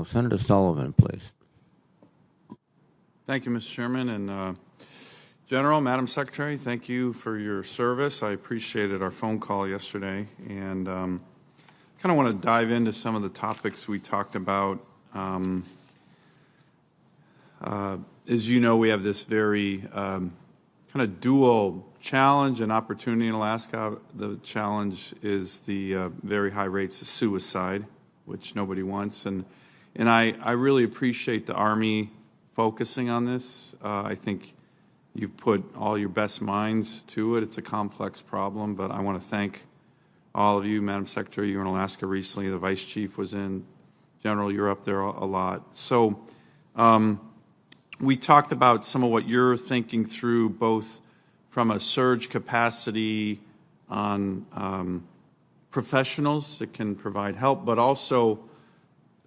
Senator Sullivan, please. Thank you, Mr. Chairman. And General, Madam Secretary, thank you for your service. I appreciated our phone call yesterday, and kind of want to dive into some of the topics we talked about. As you know, we have this very kind of dual challenge and opportunity in Alaska. The challenge is the very high rates of suicide, which nobody wants. And I really appreciate the Army focusing on this. I think you've put all your best minds to it. It's a complex problem, but I want to thank all of you. Madam Secretary, you were in Alaska recently. The Vice Chief was in. General, you're up there a lot. So we talked about some of what you're thinking through, both from a surge capacity on professionals that can provide help, but also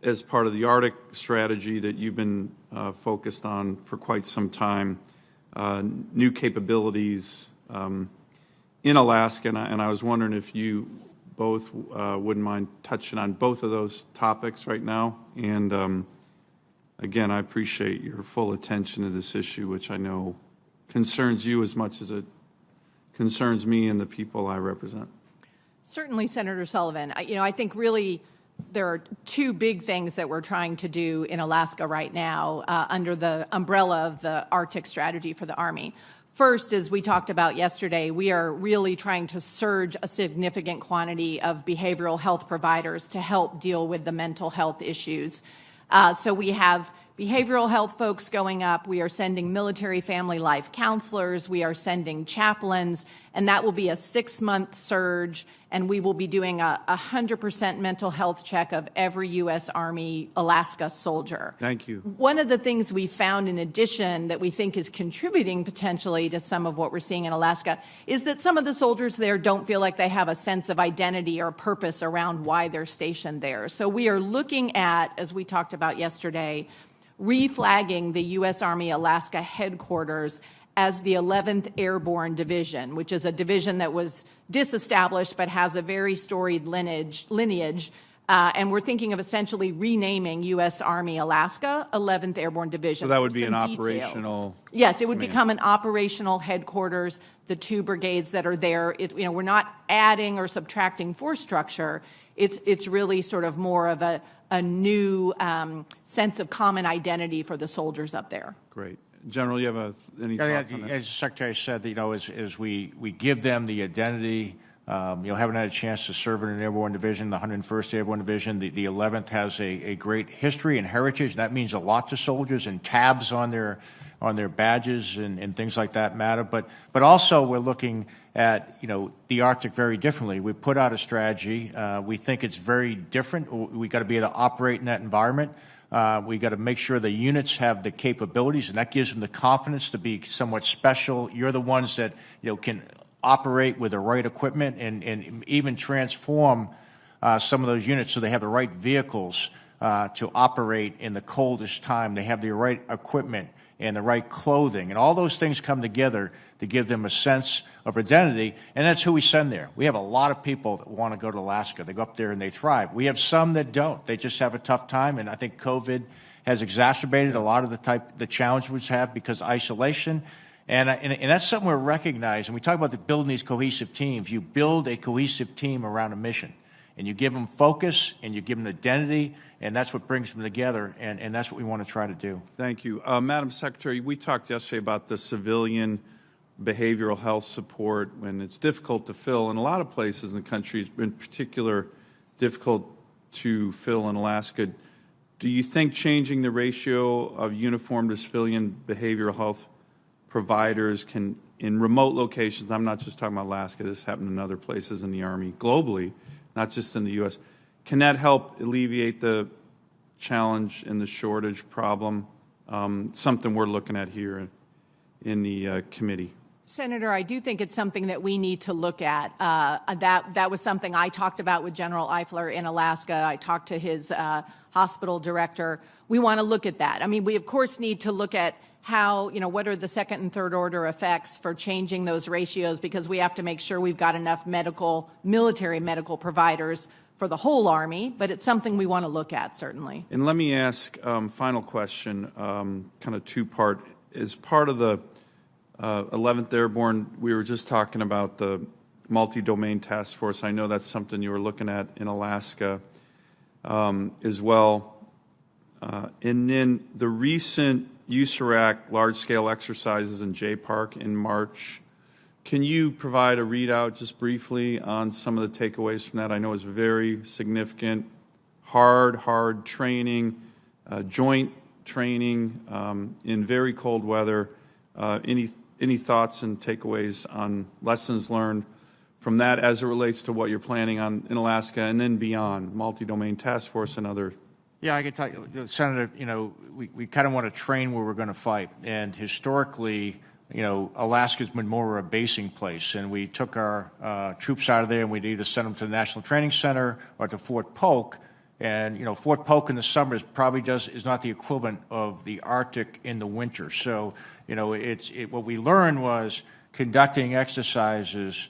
as part of the Arctic strategy that you've been focused on for quite some time, new capabilities in Alaska. And I was wondering if you both wouldn't mind touching on both of those topics right now. And again, I appreciate your full attention to this issue, which I know concerns you as much as it concerns me and the people I represent. Certainly, Senator Sullivan. I think really there are two big things that we're trying to do in Alaska right now under the umbrella of the Arctic strategy for the Army. First, as we talked about yesterday, we are really trying to surge a significant quantity of behavioral health providers to help deal with the mental health issues. So we have behavioral health folks going up. We are sending military family life counselors. We are sending chaplains, and that will be a 6-month surge. And we will be doing a 100% mental health check of every U.S. Army Alaska soldier. Thank you. One of the things we found in addition that we think is contributing potentially to some of what we're seeing in Alaska is that some of the soldiers there don't feel like they have a sense of identity or purpose around why they're stationed there. So we are looking at, as we talked about yesterday, reflagging the U.S. Army Alaska headquarters as the 11th Airborne Division, which is a division that was disestablished but has a very storied lineage. And we're thinking of essentially renaming U.S. Army Alaska 11th Airborne Division. So that would be Some an details. operational... Yes, it would become an operational headquarters, the 2 brigades that are there. We're not adding or subtracting force structure. It's really sort of more of a new sense of common identity for the soldiers up there. Great. General, you have any thoughts on that? As the Secretary said, as we give them the identity, haven't had a chance to serve in an airborne division, the 101st Airborne Division. The 11th has a great history and heritage. That means a lot to soldiers, and tabs on their badges and things like that matter. But also we're looking at the Arctic very differently. We put out a strategy. We think it's very different. We got to be able to operate in that environment. We got to make sure the units have the capabilities, and that gives them the confidence to be somewhat special. You're the ones that can operate with the right equipment and even transform some of those units so they have the right vehicles to operate in the coldest time. They have the right equipment and the right clothing, and all those things come together to give them a sense of identity, and that's who we send there. We have a lot of people that want to go to Alaska. They go up there and they thrive. We have some that don't. They just have a tough time, and I think COVID has exacerbated a lot of the challenge we have because of isolation, and that's something we're recognizing. We talk about building these cohesive teams. You build a cohesive team around a mission, and you give them focus, and you give them identity, and that's what brings them together, and that's what we want to try to do. Thank you. Madam Secretary, we talked yesterday about the civilian behavioral health support when it's difficult to fill. In a lot of places in the country, it's been particularly difficult to fill in Alaska. Do you think changing the ratio of uniformed to civilian behavioral health providers can, in remote locations, I'm not just talking about Alaska, this happened in other places in the Army globally, not just in the U.S., can that help alleviate the challenge and the shortage problem? Something we're looking at here in the committee. Senator, I do think it's something that we need to look at. That was something I talked about with General Eifler in Alaska. I talked to his hospital director. We want to look at that. I mean, we of course need to look at how, what are the second and third order effects for changing those ratios, because we have to make sure we've got enough military medical providers for the whole Army, but it's something we want to look at, certainly. And let me ask, final question, kind of two-part. As part of the 11th Airborne, we were just talking about the multi-domain task force. I know that's something you were looking at in Alaska as well. And then the recent USARAC large-scale exercises in J-Park in March. Can you provide a readout just briefly on some of the takeaways from that? I know it's very significant, hard training, joint training in very cold weather. Any thoughts and takeaways on lessons learned from that as it relates to what you're planning on in Alaska and then beyond, multi-domain task force and other? Yeah, I can tell you, Senator, we kind of want to train where we're going to fight. And historically, Alaska's been more of a basing place. And we took our troops out of there and we'd either send them to the National Training Center or to Fort Polk. And, Fort Polk in the summer is not the equivalent of the Arctic in the winter. So, what we learned was conducting exercises,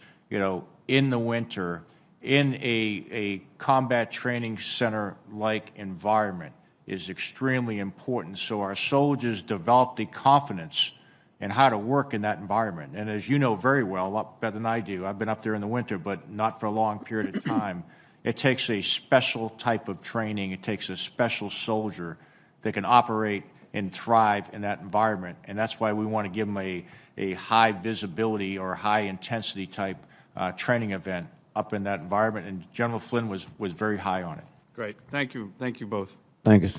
in the winter in a combat training center-like environment is extremely important. So our soldiers develop the confidence in how to work in that environment. And as you know very well, a lot better than I do, I've been up there in the winter, but not for a long period of time. It takes a special type of training. It takes a special soldier that can operate and thrive in that environment. And that's why we want to give them a high visibility or high intensity type training event up in that environment. And General Flynn was very high on it. Great. Thank you. Thank you both. Thank you.